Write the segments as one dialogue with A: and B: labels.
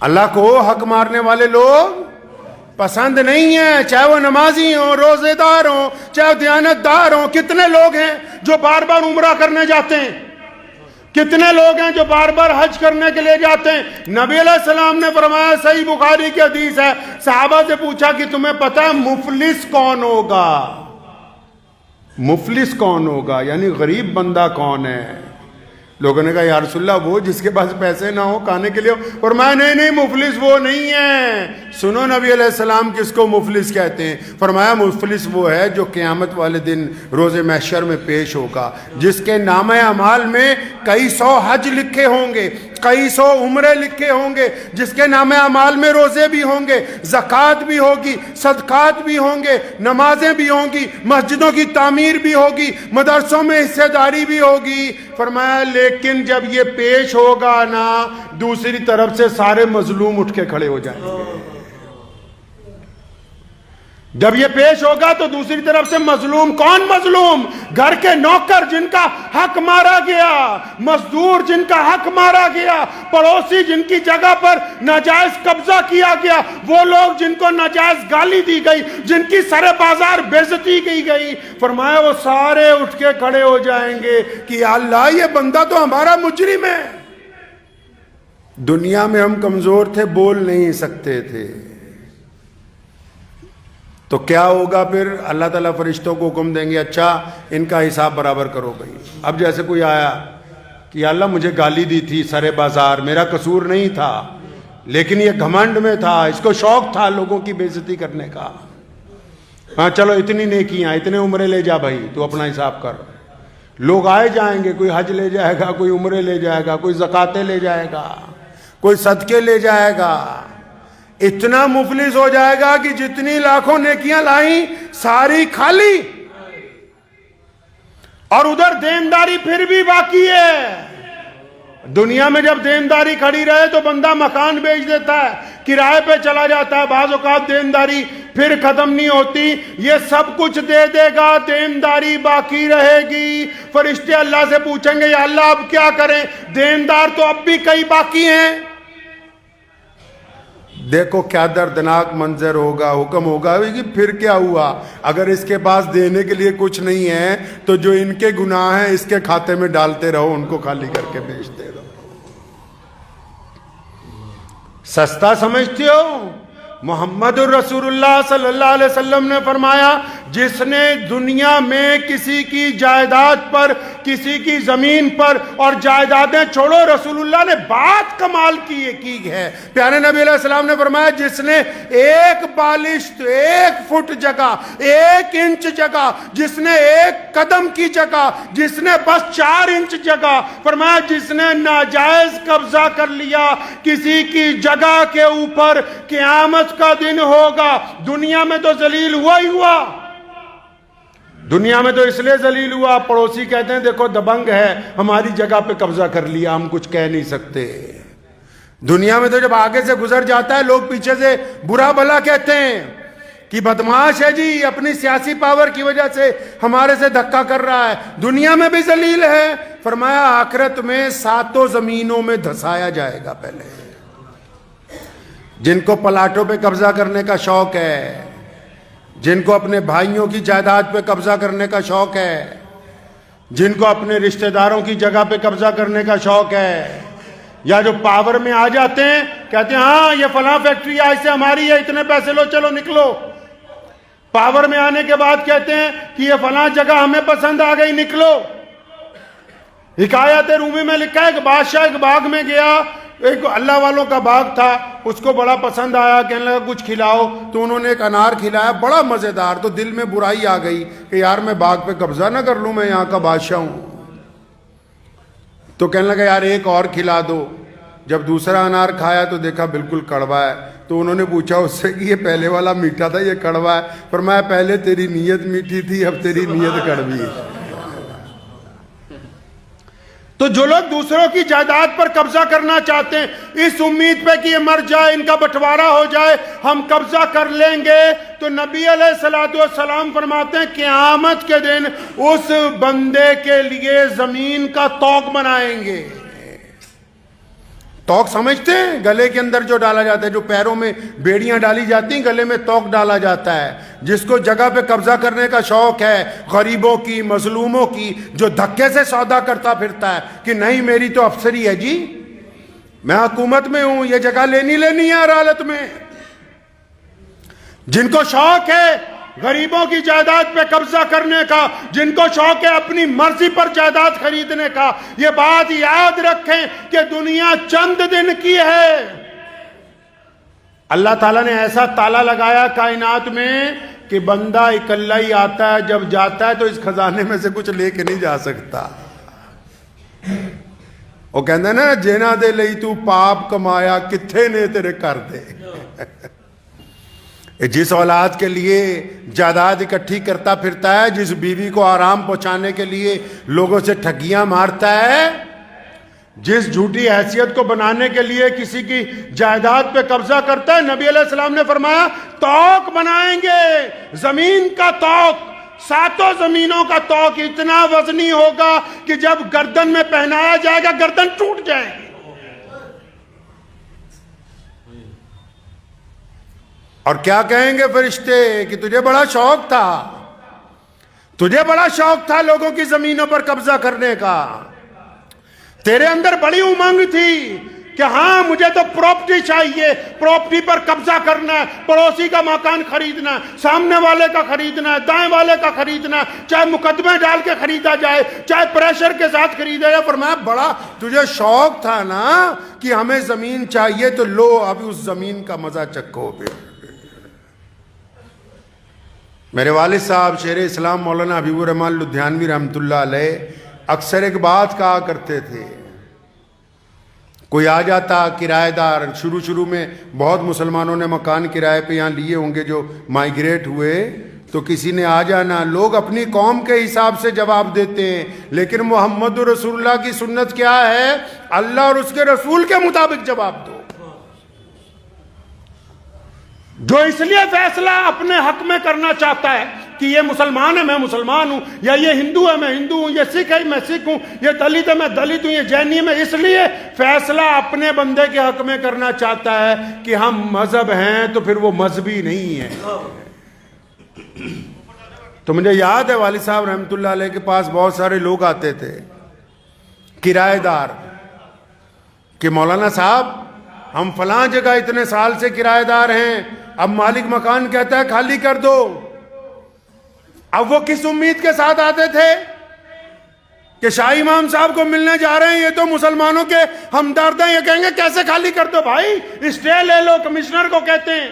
A: اللہ کو حق مارنے والے لوگ پسند نہیں ہیں، چاہے وہ نمازی ہوں، روزے دار ہوں، چاہے دیانت دار ہوں۔ کتنے لوگ ہیں جو بار بار عمرہ کرنے جاتے ہیں، کتنے لوگ ہیں جو بار بار حج کرنے کے لیے جاتے ہیں۔ نبی علیہ السلام نے فرمایا، صحیح بخاری کی حدیث ہے، صحابہ سے پوچھا کہ تمہیں پتہ ہے مفلس کون ہوگا؟ مفلس کون ہوگا یعنی غریب بندہ کون ہے؟ لوگوں نے کہا یا رسول اللہ وہ جس کے پاس پیسے نہ ہو کھانے کے لیے ہو۔ فرمایا نہیں مفلس وہ نہیں ہے۔ سنو نبی علیہ السلام کس کو مفلس کہتے ہیں؟ فرمایا مفلس وہ ہے جو قیامت والے دن روز محشر میں پیش ہوگا، جس کے نامہ اعمال میں کئی سو حج لکھے ہوں گے، کئی سو عمرے لکھے ہوں گے، جس کے نامہ اعمال میں روزے بھی ہوں گے، زکوٰۃ بھی ہوگی، صدقات بھی ہوں گے، نمازیں بھی ہوں گی، مسجدوں کی تعمیر بھی ہوگی، مدرسوں میں حصہ داری بھی ہوگی۔ فرمایا لیکن جب یہ پیش ہوگا نا، دوسری طرف سے سارے مظلوم اٹھ کے کھڑے ہو جائیں گے۔ جب یہ پیش ہوگا تو دوسری طرف سے مظلوم، کون مظلوم؟ گھر کے نوکر جن کا حق مارا گیا، مزدور جن کا حق مارا گیا، پڑوسی جن کی جگہ پر ناجائز قبضہ کیا گیا، وہ لوگ جن کو ناجائز گالی دی گئی، جن کی سر بازار بیزتی کی گئی۔ فرمایا وہ سارے اٹھ کے کھڑے ہو جائیں گے کہ یا اللہ یہ بندہ تو ہمارا مجرم ہے۔ دنیا میں ہم کمزور تھے، بول نہیں سکتے تھے، تو کیا ہوگا پھر؟ اللہ تعالیٰ فرشتوں کو حکم دیں گے اچھا ان کا حساب برابر کرو بھائی۔ اب جیسے کوئی آیا کہ اللہ مجھے گالی دی تھی سرے بازار، میرا قصور نہیں تھا، لیکن یہ گھمنڈ میں تھا، اس کو شوق تھا لوگوں کی بے عزتی کرنے کا۔ ہاں چلو اتنی نیکیاں، اتنے عمرے لے جا بھائی، تو اپنا حساب کر۔ لوگ آئے جائیں گے، کوئی حج لے جائے گا، کوئی عمرے لے جائے گا، کوئی زکاتیں لے جائے گا، کوئی صدقے لے جائے گا۔ اتنا مفلس ہو جائے گا کہ جتنی لاکھوں نیکیاں لائیں ساری خالی، اور ادھر دینداری پھر بھی باقی ہے۔ دنیا میں جب دینداری کھڑی رہے تو بندہ مکان بیچ دیتا ہے، کرائے پہ چلا جاتا ہے، بعض اوقات دینداری پھر ختم نہیں ہوتی۔ یہ سب کچھ دے دے گا، دینداری باقی رہے گی۔ فرشتے اللہ سے پوچھیں گے یا اللہ اب کیا کریں، دیندار تو اب بھی کئی باقی ہیں۔ دیکھو کیا دردناک منظر ہوگا، حکم ہوگا کہ پھر کیا ہوا؟ اگر اس کے پاس دینے کے لیے کچھ نہیں ہے تو جو ان کے گناہ ہیں اس کے کھاتے میں ڈالتے رہو، ان کو خالی کر کے بیچتے رہو۔ سستا سمجھتے ہو؟ محمد الرسول اللہ صلی اللہ علیہ وسلم نے فرمایا جس نے دنیا میں کسی کی جائیداد پر، کسی کی زمین پر، اور جائیدادیں چھوڑو، رسول اللہ نے بات کمال کی ہے۔ پیارے نبی علیہ السلام نے فرمایا جس نے ایک بالشت، ایک فٹ جگہ، ایک انچ جگہ، جس نے ایک قدم کی جگہ، جس نے بس 4 انچ جگہ، فرمایا جس نے ناجائز قبضہ کر لیا کسی کی جگہ کے اوپر، قیامت کا دن ہوگا۔ دنیا میں تو ذلیل ہوا ہی ہوا، دنیا میں تو اس لیے ذلیل ہوا، پڑوسی کہتے ہیں دیکھو دبنگ ہے، ہماری جگہ پہ قبضہ کر لیا، ہم کچھ کہہ نہیں سکتے۔ دنیا میں تو جب آگے سے گزر جاتا ہے لوگ پیچھے سے برا بھلا کہتے ہیں کہ بدمعاش ہے جی، اپنی سیاسی پاور کی وجہ سے ہمارے سے دھکا کر رہا ہے۔ دنیا میں بھی ذلیل ہے۔ فرمایا آخرت میں 7 زمینوں میں دھسایا جائے گا۔ پہلے جن کو پلاٹوں پہ قبضہ کرنے کا شوق ہے، جن کو اپنے بھائیوں کی جائیداد پہ قبضہ کرنے کا شوق ہے، جن کو اپنے رشتہ داروں کی جگہ پہ قبضہ کرنے کا شوق ہے، یا جو پاور میں آ جاتے ہیں کہتے ہیں ہاں یہ فلاں فیکٹری آج سے ہماری ہے، اتنے پیسے لو چلو نکلو۔ پاور میں آنے کے بعد کہتے ہیں کہ یہ فلاں جگہ ہمیں پسند آ گئی، نکلو۔ حکایت رومی میں لکھا ہے کہ بادشاہ ایک باغ میں گیا، ایک اللہ والوں کا باغ تھا، اس کو بڑا پسند آیا، کہنے لگا کچھ کھلاؤ، تو انہوں نے ایک انار کھلایا بڑا مزیدار، تو دل میں برائی آ گئی کہ یار میں باغ پہ قبضہ نہ کر لوں، میں یہاں کا بادشاہ ہوں۔ تو کہنے لگا یار ایک اور کھلا دو۔ جب دوسرا انار کھایا تو دیکھا بالکل کڑوا ہے، تو انہوں نے پوچھا اس سے کہ یہ پہلے والا میٹھا تھا یہ کڑوا ہے؟ فرمایا پہلے تیری نیت میٹھی تھی، اب تیری نیت کڑوی ہے۔ تو جو لوگ دوسروں کی جائیداد پر قبضہ کرنا چاہتے ہیں اس امید پہ کہ یہ مر جائے، ان کا بٹوارا ہو جائے، ہم قبضہ کر لیں گے، تو نبی علیہ السلام فرماتے ہیں قیامت کے دن اس بندے کے لیے زمین کا طوق بنائیں گے۔ توق سمجھتے ہیں؟ گلے کے اندر جو ڈالا جاتا ہے، جو پیروں میں بیڑیاں ڈالی جاتی ہیں، گلے میں توق ڈالا جاتا ہے. جس کو جگہ پہ قبضہ کرنے کا شوق ہے، غریبوں کی، مظلوموں کی، جو دھکے سے سودا کرتا پھرتا ہے کہ نہیں میری تو افسری ہے جی، میں حکومت میں ہوں، یہ جگہ لینی ہے ہر حالت میں. جن کو شوق ہے غریبوں کی جائیداد پہ قبضہ کرنے کا، جن کو شوق ہے اپنی مرضی پر جائیداد خریدنے کا، یہ بات یاد رکھیں کہ دنیا چند دن کی ہے. اللہ تعالیٰ نے ایسا تالا لگایا کائنات میں کہ بندہ اکلا ہی آتا ہے، جب جاتا ہے تو اس خزانے میں سے کچھ لے کے نہیں جا سکتا. وہ کہتے ہیں نا، جینا دے لئی تو پاپ کمایا کتھے نے تیرے کر دے. جس اولاد کے لیے جائیداد اکٹھی کرتا پھرتا ہے، جس بیوی کو آرام پہنچانے کے لیے لوگوں سے ٹھگیاں مارتا ہے، جس جھوٹی حیثیت کو بنانے کے لیے کسی کی جائیداد پہ قبضہ کرتا ہے، نبی علیہ السلام نے فرمایا توق بنائیں گے، زمین کا توق، 7 زمینوں کا توق اتنا وزنی ہوگا کہ جب گردن میں پہنایا جائے گا گردن ٹوٹ جائے گی. اور کیا کہیں گے فرشتے کہ تجھے بڑا شوق تھا لوگوں کی زمینوں پر قبضہ کرنے کا، تیرے اندر بڑی امنگ تھی کہ ہاں مجھے تو پراپرٹی چاہیے، پراپرٹی پر قبضہ کرنا ہے، پڑوسی کا مکان خریدنا ہے، سامنے والے کا خریدنا ہے، دائیں والے کا خریدنا ہے، چاہے مقدمے ڈال کے خریدا جائے، چاہے پریشر کے ساتھ خریدا جائے. فرمایا بڑا تجھے شوق تھا نا کہ ہمیں زمین چاہیے، تو لو ابھی اس زمین کا مزہ چکھو. میرے والد صاحب شیر اسلام مولانا حبیب الرحمن لدھیانوی رحمۃ اللہ علیہ اکثر ایک بات کہا کرتے تھے. کوئی آ جاتا کرایہ دار، شروع میں بہت مسلمانوں نے مکان کرائے پہ یہاں لیے ہوں گے جو مائیگریٹ ہوئے، تو کسی نے آ جانا، لوگ اپنی قوم کے حساب سے جواب دیتے ہیں، لیکن محمد رسول اللہ کی سنت کیا ہے؟ اللہ اور اس کے رسول کے مطابق جواب دو. جو اس لیے فیصلہ اپنے حق میں کرنا چاہتا ہے کہ یہ مسلمان ہے میں مسلمان ہوں، یا یہ ہندو ہے میں ہندو ہوں، یہ سکھ ہے میں سکھ ہوں، یہ دلت ہے میں دلت ہوں، یہ جینی ہے میں، اس لیے فیصلہ اپنے بندے کے حق میں کرنا چاہتا ہے کہ ہم مذہب ہیں تو پھر وہ مذہبی نہیں ہے. تو مجھے یاد ہے والد صاحب رحمۃ اللہ علیہ کے پاس بہت سارے لوگ آتے تھے کرایہ دار کہ مولانا صاحب ہم فلاں جگہ اتنے سال سے کرایہ دار ہیں، اب مالک مکان کہتا ہے خالی کر دو. اب وہ کس امید کے ساتھ آتے تھے کہ شاہی امام صاحب کو ملنے جا رہے ہیں، یہ تو مسلمانوں کے ہمدرد ہیں، یہ کہیں گے کیسے خالی کر دو بھائی، اسٹے لے لو، کمشنر کو کہتے ہیں.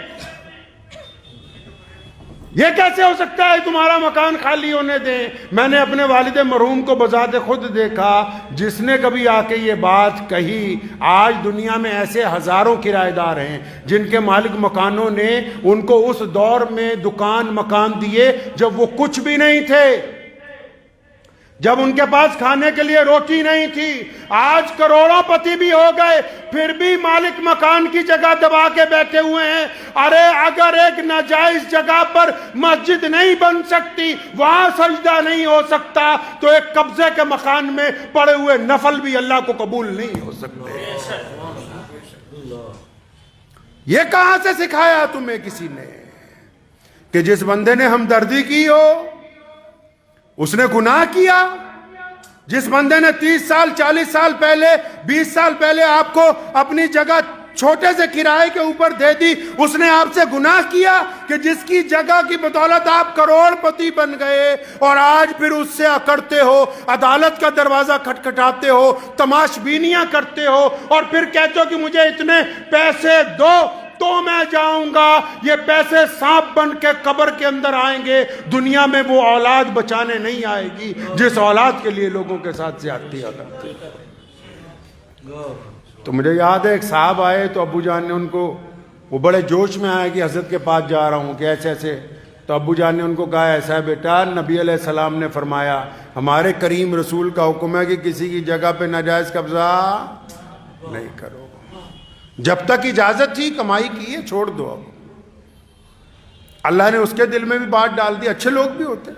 A: یہ کیسے ہو سکتا ہے تمہارا مکان خالی ہونے دیں. میں نے اپنے والد مرحوم کو بذات خود دیکھا، جس نے کبھی آ کے یہ بات کہی. آج دنیا میں ایسے ہزاروں کرایہ دار ہیں جن کے مالک مکانوں نے ان کو اس دور میں دکان مکان دیے جب وہ کچھ بھی نہیں تھے، جب ان کے پاس کھانے کے لیے روٹی نہیں تھی. آج کروڑوں پتی بھی ہو گئے، پھر بھی مالک مکان کی جگہ دبا کے بیٹھے ہوئے ہیں. ارے اگر ایک ناجائز جگہ پر مسجد نہیں بن سکتی، وہاں سجدہ نہیں ہو سکتا، تو ایک قبضے کے مکان میں پڑے ہوئے نفل بھی اللہ کو قبول نہیں ہو سکتے. یہ کہاں سے سکھایا تمہیں کسی نے کہ جس بندے نے ہمدردی کی ہو اس نے گناہ کیا؟ جس بندے نے 30 سال 40 سال پہلے 20 سال پہلے آپ کو اپنی جگہ چھوٹے سے کرائے کے اوپر دے دی، اس نے آپ سے گناہ کیا کہ جس کی جگہ کی بدولت آپ کروڑ پتی بن گئے، اور آج پھر اس سے اکڑتے ہو، عدالت کا دروازہ کھٹکھٹاتے ہو، تماش بینیاں کرتے ہو، اور پھر کہتے ہو کہ مجھے اتنے پیسے دو تو میں جاؤں گا. یہ پیسے سانپ بن کے قبر کے اندر آئیں گے، دنیا میں وہ اولاد بچانے نہیں آئے گی جس اولاد کے لیے لوگوں کے ساتھ زیادتیاں کرتے. تو مجھے یاد ہے ایک صاحب آئے تو ابو جان نے ان کو، وہ بڑے جوش میں آئے کہ حضرت کے پاس جا رہا ہوں کہ ایسے ایسے. تو ابو جان نے ان کو کہا ایسا ہے بیٹا، نبی علیہ السلام نے فرمایا، ہمارے کریم رسول کا حکم ہے کہ کسی کی جگہ پہ ناجائز قبضہ نہیں کرو. جب تک اجازت تھی کمائی کی ہے چھوڑ دو. اب اللہ نے اس کے دل میں بھی بات ڈال دی. اچھے لوگ بھی ہوتے.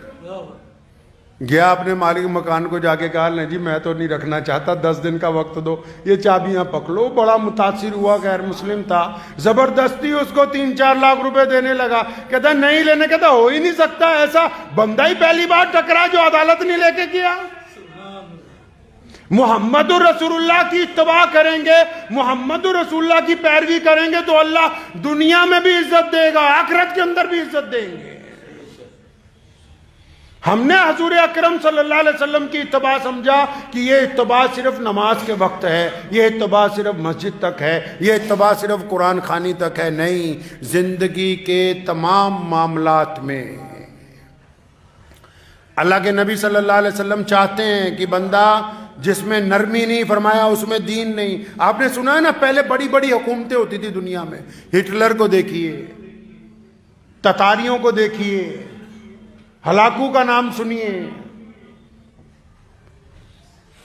A: گیا اپنے مالک مکان کو جا کے کہا نہیں جی میں تو نہیں رکھنا چاہتا، 10 دن کا وقت دو، یہ چابیاں پکڑو۔ بڑا متاثر ہوا، غیر مسلم تھا، زبردستی اس کو 3-4 لاکھ روپے دینے لگا۔ کہتا نہیں لینے، کہتا ہو ہی نہیں سکتا ایسا، بندہ ہی پہلی بار ٹکرا جو عدالت نہیں لے کے کیا۔ محمد رسول اللہ کی اتباع کریں گے، محمد رسول اللہ کی پیروی کریں گے تو اللہ دنیا میں بھی عزت دے گا، آخرت کے اندر بھی عزت دیں گے۔ ہم نے حضور اکرم صلی اللہ علیہ وسلم کی اتباع سمجھا کہ یہ اتباع صرف نماز کے وقت ہے، یہ اتباع صرف مسجد تک ہے، یہ اتباع صرف قرآن خوانی تک ہے۔ نہیں، زندگی کے تمام معاملات میں اللہ کے نبی صلی اللہ علیہ وسلم چاہتے ہیں کہ بندہ جس میں نرمی نہیں، فرمایا اس میں دین نہیں۔ آپ نے سنا ہے نا، پہلے بڑی بڑی حکومتیں ہوتی تھی دنیا میں، ہٹلر کو دیکھیے، تتاریوں کو دیکھیے، ہلاکو کا نام سنیے،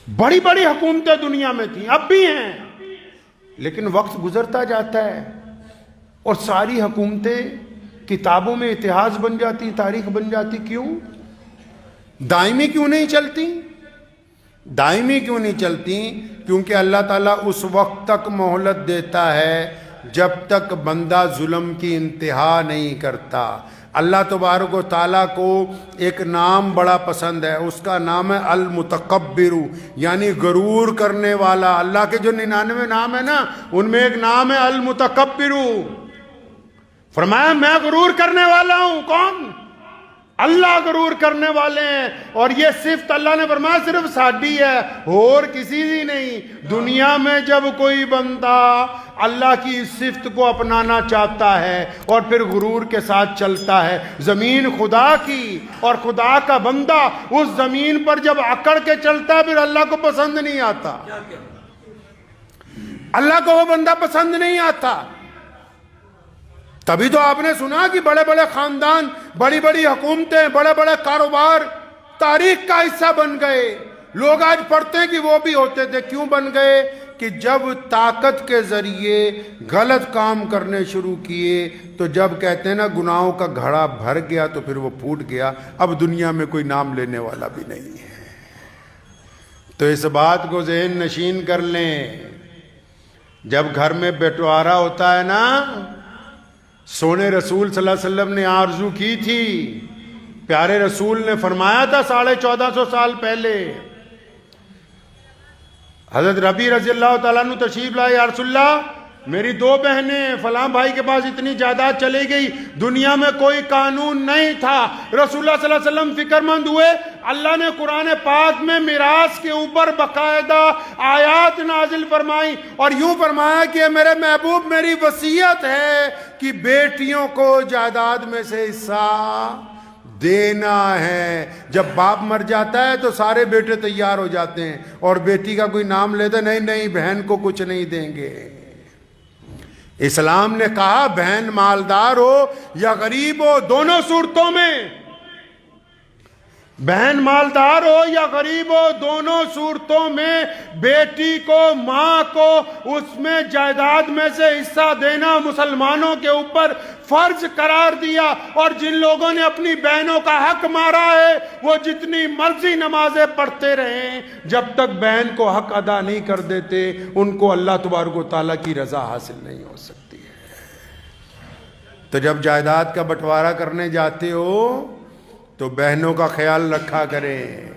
A: بڑی بڑی حکومتیں دنیا میں تھیں، اب بھی ہیں، لیکن وقت گزرتا جاتا ہے اور ساری حکومتیں کتابوں میں اتہاس بن جاتی، تاریخ بن جاتی۔ کیوں؟ دائمی کیوں نہیں چلتی؟ دائمی کیوں نہیں چلتی؟ کیونکہ اللہ تعالیٰ اس وقت تک مہلت دیتا ہے جب تک بندہ ظلم کی انتہا نہیں کرتا۔ اللہ تبارک و تعالیٰ کو ایک نام بڑا پسند ہے، اس کا نام ہے المتکبر، یعنی غرور کرنے والا۔ اللہ کے جو 99 نام ہے نا، ان میں ایک نام ہے المتکبر۔ فرمایا میں غرور کرنے والا ہوں۔ کون؟ اللہ غرور کرنے والے ہیں، اور یہ صفت اللہ نے فرمایا صرف ساڈی ہے، اور کسی دی نہیں۔ دنیا میں جب کوئی بندہ اللہ کی اس صفت کو اپنانا چاہتا ہے اور پھر غرور کے ساتھ چلتا ہے، زمین خدا کی اور خدا کا بندہ اس زمین پر جب اکڑ کے چلتا ہے پھر اللہ کو پسند نہیں آتا، اللہ کو وہ بندہ پسند نہیں آتا۔ تبھی تو آپ نے سنا کہ بڑے بڑے خاندان، بڑی بڑی حکومتیں، بڑے بڑے کاروبار تاریخ کا حصہ بن گئے۔ لوگ آج پڑھتے ہیں کہ وہ بھی ہوتے تھے۔ کیوں بن گئے؟ کہ جب طاقت کے ذریعے غلط کام کرنے شروع کیے تو جب کہتے ہیں نا گناہوں کا گھڑا بھر گیا تو پھر وہ پھوٹ گیا، اب دنیا میں کوئی نام لینے والا بھی نہیں ہے۔ تو اس بات کو ذہن نشین کر لیں، جب گھر میں بٹوارا ہوتا ہے نا، سونے رسول صلی اللہ علیہ وسلم نے آرزو کی تھی، پیارے رسول نے فرمایا تھا 1450 سال پہلے، حضرت ربی رضی اللہ تعالیٰ عنہ تشریف لائے، یا رسول اللہ میری 2 بہنیں فلاں بھائی کے پاس اتنی جائیداد چلی گئی، دنیا میں کوئی قانون نہیں تھا۔ رسول اللہ صلی اللہ علیہ وسلم فکر مند ہوئے، اللہ نے قرآن پاک میں میراث کے اوپر باقاعدہ آیات نازل فرمائی اور یوں فرمایا کہ میرے محبوب میری وصیت ہے کہ بیٹیوں کو جائیداد میں سے حصہ دینا ہے۔ جب باپ مر جاتا ہے تو سارے بیٹے تیار ہو جاتے ہیں اور بیٹی کا کوئی نام لیتا نہیں، نہیں بہن کو کچھ نہیں دیں گے۔ اسلام نے کہا بہن مالدار ہو یا غریب ہو، دونوں صورتوں میں، بہن مالدار ہو یا غریب ہو، دونوں صورتوں میں بیٹی کو، ماں کو اس میں جائیداد میں سے حصہ دینا مسلمانوں کے اوپر فرض قرار دیا۔ اور جن لوگوں نے اپنی بہنوں کا حق مارا ہے وہ جتنی مرضی نمازیں پڑھتے رہیں، جب تک بہن کو حق ادا نہیں کر دیتے ان کو اللہ تبارک و تعالیٰ کی رضا حاصل نہیں ہو سکتی ہے۔ تو جب جائیداد کا بٹوارا کرنے جاتے ہو تو بہنوں کا خیال رکھا کریں،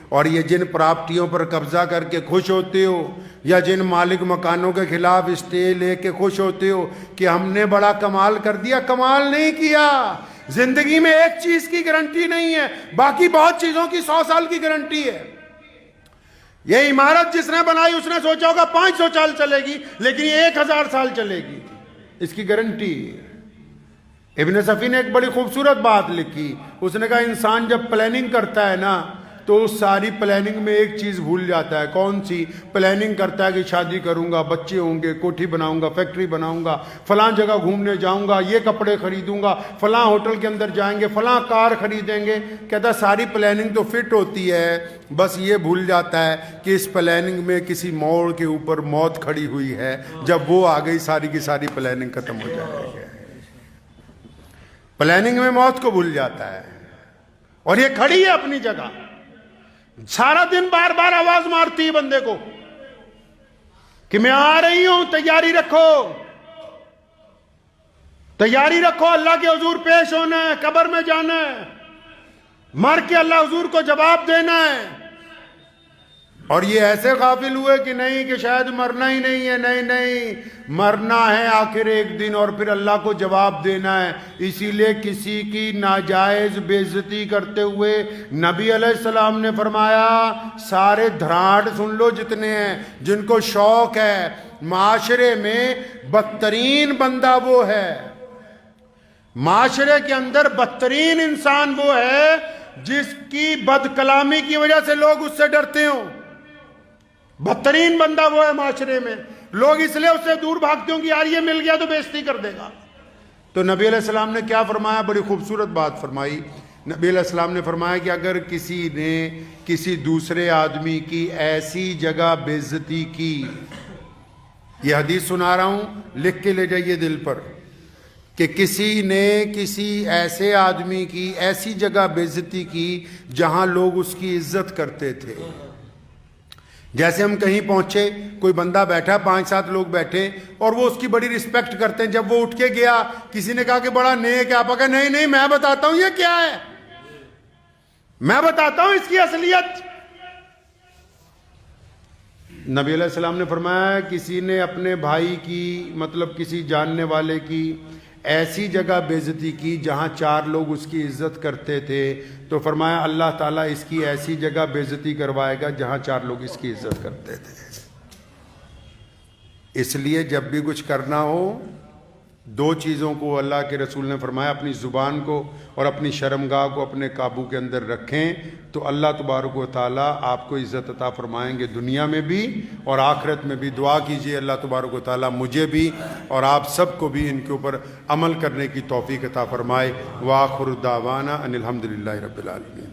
A: اور یہ جن پراپرٹیوں پر قبضہ کر کے خوش ہوتے ہو یا جن مالک مکانوں کے خلاف اسٹے لے کے خوش ہوتے ہو کہ ہم نے بڑا کمال کر دیا، کمال نہیں کیا۔ زندگی میں ایک چیز کی گارنٹی نہیں ہے، باقی بہت چیزوں کی 100 سال کی گارنٹی ہے۔ یہ عمارت جس نے بنائی اس نے سوچا ہوگا 500 سال چلے گی، لیکن یہ 1000 سال چلے گی، اس کی گارنٹی۔ ابن صفی نے ایک بڑی خوبصورت بات لکھی، اس نے کہا انسان جب پلاننگ کرتا ہے نا تو اس ساری پلاننگ میں ایک چیز بھول جاتا ہے۔ کون سی؟ پلاننگ کرتا ہے کہ شادی کروں گا، بچے ہوں گے، کوٹھی بناؤں گا، فیکٹری بناؤں گا، فلاں جگہ گھومنے جاؤں گا، یہ کپڑے خریدوں گا، فلاں ہوٹل کے اندر جائیں گے، فلاں کار خریدیں گے۔ کہتا ہے ساری پلاننگ تو فٹ ہوتی ہے، بس یہ بھول جاتا ہے کہ اس پلاننگ میں کسی موڑ کے اوپر موت کھڑی ہوئی ہے، جب وہ آ گئی ساری کی ساری پلاننگ ختم ہو جائے گی۔ پلاننگ میں موت کو بھول جاتا ہے، اور یہ کھڑی ہے اپنی جگہ۔ سارا دن بار بار آواز مارتی ہے بندے کو کہ میں آ رہی ہوں، تیاری رکھو، تیاری رکھو، اللہ کے حضور پیش ہونا ہے، قبر میں جانا ہے، مر کے اللہ حضور کو جواب دینا ہے۔ اور یہ ایسے غافل ہوئے کہ نہیں کہ شاید مرنا ہی نہیں ہے، نہیں نہیں، مرنا ہے آخر ایک دن، اور پھر اللہ کو جواب دینا ہے۔ اسی لیے کسی کی ناجائز بے عزتی کرتے ہوئے نبی علیہ السلام نے فرمایا سارے دھراٹ سن لو جتنے ہیں جن کو شوق ہے، معاشرے میں بدترین بندہ وہ ہے، معاشرے کے اندر بدترین انسان وہ ہے جس کی بد کلامی کی وجہ سے لوگ اس سے ڈرتے ہوں۔ بدترین بندہ وہ ہے معاشرے میں، لوگ اس لیے اس سے دور بھاگتے ہوں کہ یار یہ مل گیا تو بے عزتی کر دے گا۔ تو نبی علیہ السلام نے کیا فرمایا؟ بڑی خوبصورت بات فرمائی۔ نبی علیہ السلام نے فرمایا کہ اگر کسی نے کسی دوسرے آدمی کی ایسی جگہ بے عزتی کی، یہ حدیث سنا رہا ہوں، لکھ کے لے جائیے دل پر، کہ کسی نے کسی ایسے آدمی کی ایسی جگہ بے عزتی کی جہاں لوگ اس کی عزت کرتے تھے۔ جیسے ہم کہیں پہنچے، کوئی بندہ بیٹھا، 5-7 لوگ بیٹھے اور وہ اس کی بڑی رسپیکٹ کرتے ہیں، جب وہ اٹھ کے گیا کسی نے کہا کہ بڑا نیک ہے، آپ کہا نہیں نہیں میں بتاتا ہوں یہ کیا ہے، میں بتاتا ہوں اس کی اصلیت۔ نبی علیہ السلام نے فرمایا کسی نے اپنے بھائی کی، مطلب کسی جاننے والے کی ایسی جگہ بے عزتی کی جہاں 4 لوگ اس کی عزت کرتے تھے، تو فرمایا اللہ تعالیٰ اس کی ایسی جگہ بے عزتی کروائے گا جہاں 4 لوگ اس کی عزت کرتے تھے۔ اس لیے جب بھی کچھ کرنا ہو، 2 چیزوں کو اللہ کے رسول نے فرمایا، اپنی زبان کو اور اپنی شرمگاہ کو اپنے قابو کے اندر رکھیں تو اللہ تبارک و تعالیٰ آپ کو عزت عطا فرمائیں گے دنیا میں بھی اور آخرت میں بھی۔ دعا کیجئے اللہ تبارک و تعالیٰ مجھے بھی اور آپ سب کو بھی ان کے اوپر عمل کرنے کی توفیق عطا فرمائے۔ وآخر دعوانا ان الحمدللہ رب العالمین۔